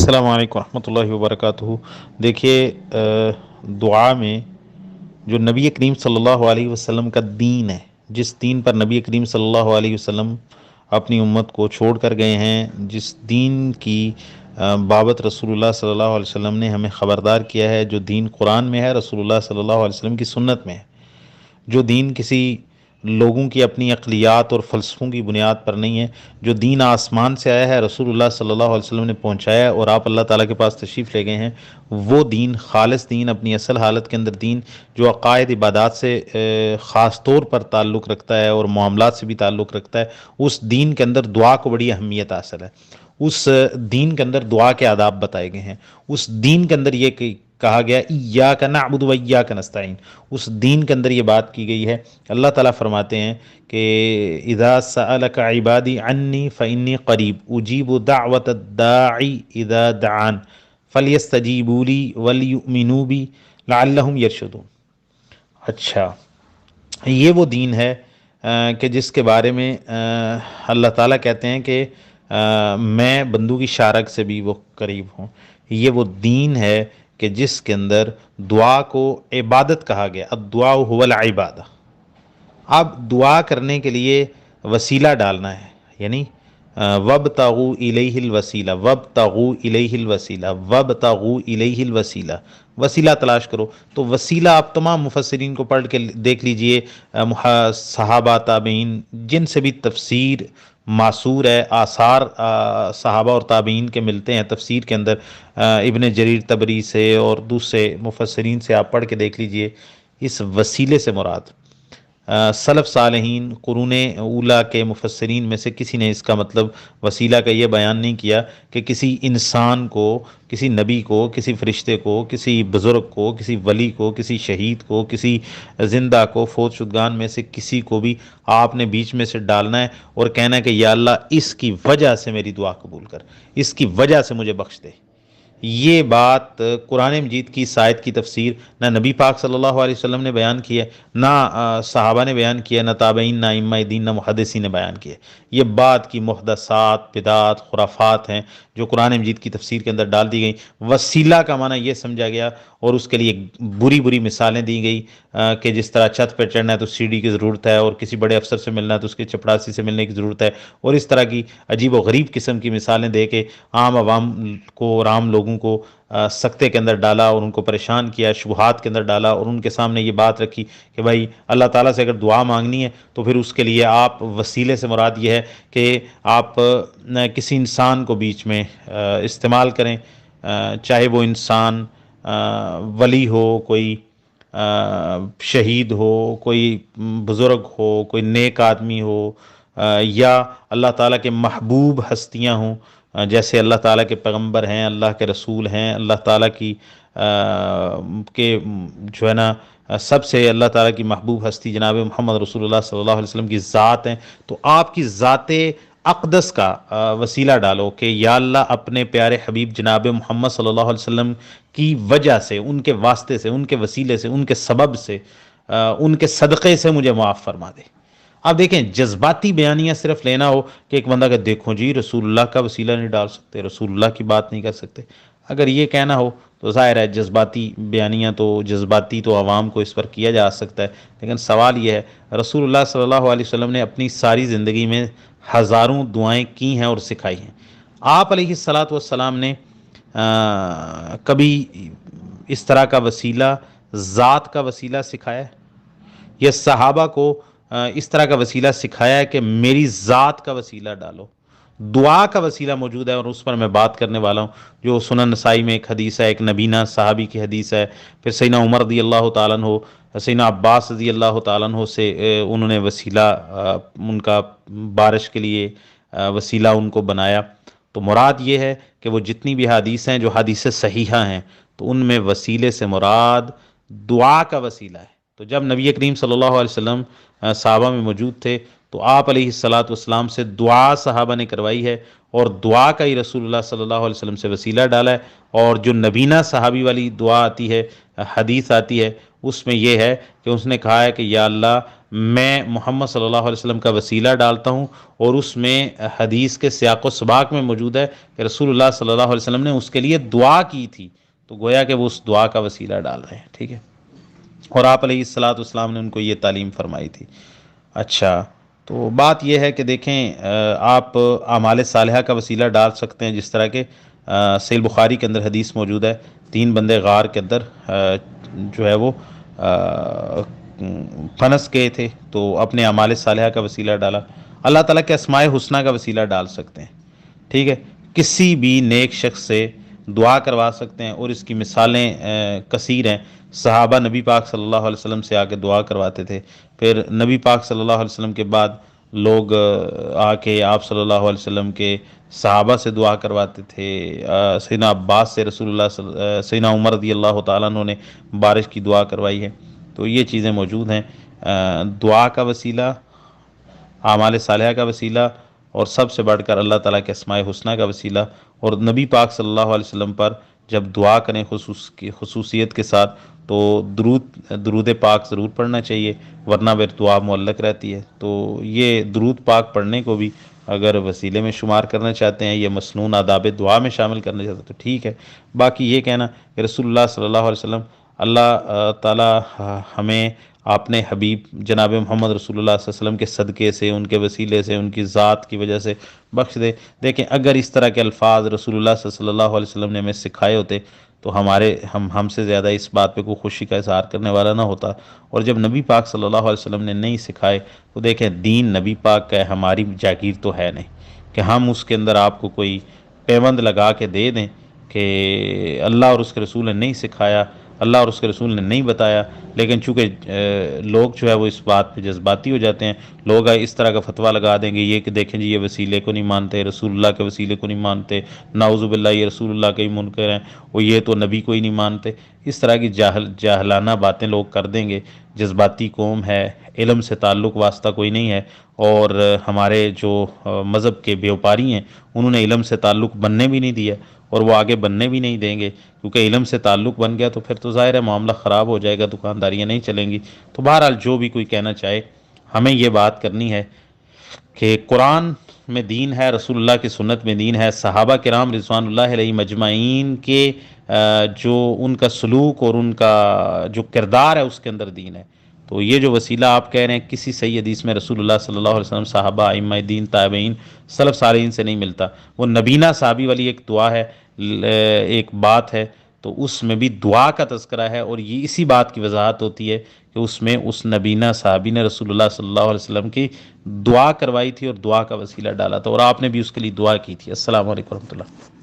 السلام علیکم ورحمۃ اللہ وبرکاتہ۔ دیکھیے، دعا میں جو نبی کریم صلی اللہ علیہ وسلم کا دین ہے، جس دین پر نبی کریم صلی اللہ علیہ وسلم اپنی امت کو چھوڑ کر گئے ہیں، جس دین کی بابت رسول اللہ صلی اللہ علیہ وسلم نے ہمیں خبردار کیا ہے، جو دین قرآن میں ہے، رسول اللہ صلی اللہ علیہ وسلم کی سنت میں ہے، جو دین کسی لوگوں کی اپنی عقلیات اور فلسفوں کی بنیاد پر نہیں ہے، جو دین آسمان سے آیا ہے، رسول اللہ صلی اللہ علیہ وسلم نے پہنچایا ہے اور آپ اللہ تعالیٰ کے پاس تشریف لے گئے ہیں، وہ دین، خالص دین، اپنی اصل حالت کے اندر دین، جو عقائد عبادات سے خاص طور پر تعلق رکھتا ہے اور معاملات سے بھی تعلق رکھتا ہے، اس دین کے اندر دعا کو بڑی اہمیت حاصل ہے۔ اس دین کے اندر دعا کے آداب بتائے گئے ہیں، اس دین کے اندر یہ کہا گیا ایاک نعبد و ایاک نستعین، اس دین کے اندر یہ بات کی گئی ہے۔ اللہ تعالیٰ فرماتے ہیں کہ اذا سألک عبادی عنی فانی قریب اجیب دعوت الداعی اذا دعان فلیستجیبوا لی ولیؤمنوا بی لعلہم یرشدون۔ اچھا، یہ وہ دین ہے کہ جس کے بارے میں اللہ تعالیٰ کہتے ہیں کہ میں بندوں کی شارک سے بھی وہ قریب ہوں۔ یہ وہ دین ہے کہ جس کے اندر دعا کو عبادت کہا گیا، الدعاء هو العبادہ۔ اب دعا کرنے کے لیے وسیلہ ڈالنا ہے، یعنی وابتغوا الیہ الوسیلہ، وابتغوا الیہ الوسیلہ، وابتغوا الیہ الوسیلہ، وسیلہ تلاش کرو۔ تو وسیلہ آپ تمام مفسرین کو پڑھ کے دیکھ لیجئے، صحابہ، تابعین، جن سے بھی تفسیر معصور ہے، آثار صحابہ اور تابعین کے ملتے ہیں تفسیر کے اندر، ابن جریر طبری سے اور دوسرے مفسرین سے آپ پڑھ کے دیکھ لیجئے، اس وسیلے سے مراد سلف صالحین قرون اولیٰ کے مفسرین میں سے کسی نے اس کا مطلب وسیلہ کا یہ بیان نہیں کیا کہ کسی انسان کو، کسی نبی کو، کسی فرشتے کو، کسی بزرگ کو، کسی ولی کو، کسی شہید کو، کسی زندہ کو، فوت شدگان میں سے کسی کو بھی آپ نے بیچ میں سے ڈالنا ہے اور کہنا ہے کہ یا اللہ اس کی وجہ سے میری دعا قبول کر، اس کی وجہ سے مجھے بخش دے۔ یہ بات قرآن مجید کی اس آیت کی تفسیر نہ نبی پاک صلی اللہ علیہ وسلم نے بیان کی ہے، نہ صحابہ نے بیان کیا، نہ تابعین، نہ ائمہ دین، نہ محدثین نے بیان کیا۔ یہ بات کی محدثات، بدعات، خرافات ہیں جو قرآن مجید کی تفسیر کے اندر ڈال دی گئی۔ وسیلہ کا معنی یہ سمجھا گیا اور اس کے لیے بری بری مثالیں دی گئی کہ جس طرح چھت پہ چڑھنا ہے تو سیڑھی کی ضرورت ہے، اور کسی بڑے افسر سے ملنا ہے تو اس کی چپڑاسی سے ملنے کی ضرورت ہے، اور اس طرح کی عجیب و غریب قسم کی مثالیں دے کے عام عوام کو اور عام لوگوں کو سکتے کے اندر ڈالا اور ان کو پریشان کیا، شبہات کے اندر ڈالا، اور ان کے سامنے یہ بات رکھی کہ بھائی اللہ تعالیٰ سے اگر دعا مانگنی ہے تو پھر اس کے لیے آپ وسیلے سے مراد یہ ہے کہ آپ کسی انسان کو بیچ میں استعمال کریں، چاہے وہ انسان ولی ہو، کوئی شہید ہو، کوئی بزرگ ہو، کوئی نیک آدمی ہو، یا اللہ تعالیٰ کے محبوب ہستیاں ہوں، جیسے اللہ تعالیٰ کے پیغمبر ہیں، اللہ کے رسول ہیں، اللہ تعالیٰ کی کے جو ہے نا سب سے اللہ تعالیٰ کی محبوب ہستی جناب محمد رسول اللہ صلی اللہ علیہ وسلم کی ذات ہیں، تو آپ کی ذات اقدس کا وسیلہ ڈالو کہ یا اللہ اپنے پیارے حبیب جناب محمد صلی اللہ علیہ وسلم کی وجہ سے، ان کے واسطے سے، ان کے وسیلے سے، ان کے سبب سے، ان کے صدقے سے مجھے معاف فرما دے۔ اب دیکھیں، جذباتی بیانیاں صرف لینا ہو کہ ایک بندہ کہ دیکھو جی رسول اللہ کا وسیلہ نہیں ڈال سکتے، رسول اللہ کی بات نہیں کر سکتے، اگر یہ کہنا ہو تو ظاہر ہے جذباتی بیانیاں تو جذباتی تو عوام کو اس پر کیا جا سکتا ہے، لیکن سوال یہ ہے رسول اللہ صلی اللہ علیہ وسلم نے اپنی ساری زندگی میں ہزاروں دعائیں کی ہیں اور سکھائی ہیں۔ آپ علیہ الصلاۃ والسلام نے کبھی اس طرح کا وسیلہ، ذات کا وسیلہ سکھایا ہے؟ یہ صحابہ کو اس طرح کا وسیلہ سکھایا ہے کہ میری ذات کا وسیلہ ڈالو؟ دعا کا وسیلہ موجود ہے اور اس پر میں بات کرنے والا ہوں، جو سنن نسائی میں ایک حدیث ہے، ایک نبینا صحابی کی حدیث ہے، پھر سیدنا عمر رضی اللہ تعالیٰ عنہ، سیدنا عباس رضی اللہ تعالیٰ عنہ سے انہوں نے وسیلہ ان کا بارش کے لیے وسیلہ ان کو بنایا۔ تو مراد یہ ہے کہ وہ جتنی بھی حدیث ہیں جو حدیث صحیحہ ہیں، تو ان میں وسیلے سے مراد دعا کا وسیلہ ہے۔ تو جب نبی کریم صلی اللہ علیہ وسلم صحابہ میں موجود تھے تو آپ علیہ الصلاۃ والسلام سے دعا صحابہ نے کروائی ہے، اور دعا کا ہی رسول اللہ صلی اللہ علیہ وسلم سے وسیلہ ڈالا ہے۔ اور جو نبینا صحابی والی دعا آتی ہے، حدیث آتی ہے، اس میں یہ ہے کہ اس نے کہا ہے کہ یا اللہ میں محمد صلی اللہ علیہ وسلم کا وسیلہ ڈالتا ہوں، اور اس میں حدیث کے سیاق و سباق میں موجود ہے کہ رسول اللہ صلی اللہ علیہ وسلم نے اس کے لیے دعا کی تھی، تو گویا کہ وہ اس دعا کا وسیلہ ڈال رہے ہیں، ٹھیک ہے، اور آپ علیہ الصلاۃ والسلام نے ان کو یہ تعلیم فرمائی تھی۔ اچھا، تو بات یہ ہے کہ دیکھیں آپ اعمال صالحہ کا وسیلہ ڈال سکتے ہیں، جس طرح کہ صحیح بخاری کے اندر حدیث موجود ہے، 3 بندے غار کے اندر جو ہے وہ پھنس گئے تھے، تو اپنے اعمال صالحہ کا وسیلہ ڈالا۔ اللہ تعالیٰ کے اسماء حسنہ کا وسیلہ ڈال سکتے ہیں، ٹھیک ہے، کسی بھی نیک شخص سے دعا کروا سکتے ہیں، اور اس کی مثالیں کثیر ہیں۔ صحابہ نبی پاک صلی اللہ علیہ وسلم سے آ کے دعا کرواتے تھے، پھر نبی پاک صلی اللہ علیہ وسلم کے بعد لوگ آ کے آپ صلی اللہ علیہ وسلم کے صحابہ سے دعا کرواتے تھے۔ سیدنا عباس سے رسول اللہ سیدنا عمر رضی اللہ تعالیٰ عنہ نے بارش کی دعا کروائی ہے، تو یہ چیزیں موجود ہیں۔ دعا کا وسیلہ، اعمال صالحہ کا وسیلہ، اور سب سے بڑھ کر اللہ تعالیٰ کے اسماء حسنہ کا وسیلہ، اور نبی پاک صلی اللہ علیہ وسلم پر جب دعا کریں خصوصیت کے ساتھ، تو درود پاک ضرور پڑھنا چاہیے، ورنہ پھر دعا معلق رہتی ہے۔ تو یہ درود پاک پڑھنے کو بھی اگر وسیلے میں شمار کرنا چاہتے ہیں، یہ مسنون آداب دعا میں شامل کرنا چاہتے ہیں تو ٹھیک ہے۔ باقی یہ کہنا کہ رسول اللہ صلی اللہ علیہ وسلم، اللہ تعالیٰ ہمیں اپنے حبیب جناب محمد رسول اللہ صلی اللہ علیہ وسلم کے صدقے سے، ان کے وسیلے سے، ان کی ذات کی وجہ سے بخش دے۔ دیکھیں، اگر اس طرح کے الفاظ رسول اللہ صلی اللہ علیہ وسلم نے ہمیں سکھائے ہوتے تو ہم سے زیادہ اس بات پہ کوئی خوشی کا اظہار کرنے والا نہ ہوتا، اور جب نبی پاک صلی اللہ علیہ وسلم نے نہیں سکھائے تو دیکھیں دین نبی پاک کا ہے، ہماری جاگیر تو ہے نہیں کہ ہم اس کے اندر آپ کو کوئی پیوند لگا کے دے دیں کہ اللہ اور اس کے رسول نے نہیں سکھایا، اللہ اور اس کے رسول نے نہیں بتایا۔ لیکن چونکہ لوگ جو ہے وہ اس بات پہ جذباتی ہو جاتے ہیں، لوگ اس طرح کا فتویٰ لگا دیں گے، یہ کہ دیکھیں جی یہ وسیلے کو نہیں مانتے، رسول اللہ کے وسیلے کو نہیں مانتے، نعوذ باللہ یہ رسول اللہ کے ہی منکر ہیں، وہ یہ تو نبی کو ہی نہیں مانتے۔ اس طرح کی جاہلانہ باتیں لوگ کر دیں گے۔ جذباتی قوم ہے، علم سے تعلق واسطہ کوئی نہیں ہے، اور ہمارے جو مذہب کے بیوپاری ہیں انہوں نے علم سے تعلق بننے بھی نہیں دیا، اور وہ آگے بننے بھی نہیں دیں گے، کیونکہ علم سے تعلق بن گیا تو پھر تو ظاہر ہے معاملہ خراب ہو جائے گا، دکانداریاں نہیں چلیں گی۔ تو بہرحال جو بھی کوئی کہنا چاہے، ہمیں یہ بات کرنی ہے کہ قرآن میں دین ہے، رسول اللہ کی سنت میں دین ہے، صحابہ کرام رضوان اللہ علیہ مجمعین کے جو ان کا سلوک اور ان کا جو کردار ہے اس کے اندر دین ہے۔ تو یہ جو وسیلہ آپ کہہ رہے ہیں کسی صحیح حدیث میں رسول اللہ صلی اللہ علیہ وسلم، صحابہ، ائمہ دین، تابعین، سلف صالحین سے نہیں ملتا۔ وہ نبینا صحابی والی ایک دعا ہے، ایک بات ہے، تو اس میں بھی دعا کا تذکرہ ہے، اور یہ اسی بات کی وضاحت ہوتی ہے کہ اس میں اس نبینا صحابی نے رسول اللہ صلی اللہ علیہ وسلم کی دعا کروائی تھی اور دعا کا وسیلہ ڈالا تھا، اور آپ نے بھی اس کے لیے دعا کی تھی۔ السلام علیکم ورحمۃ اللہ۔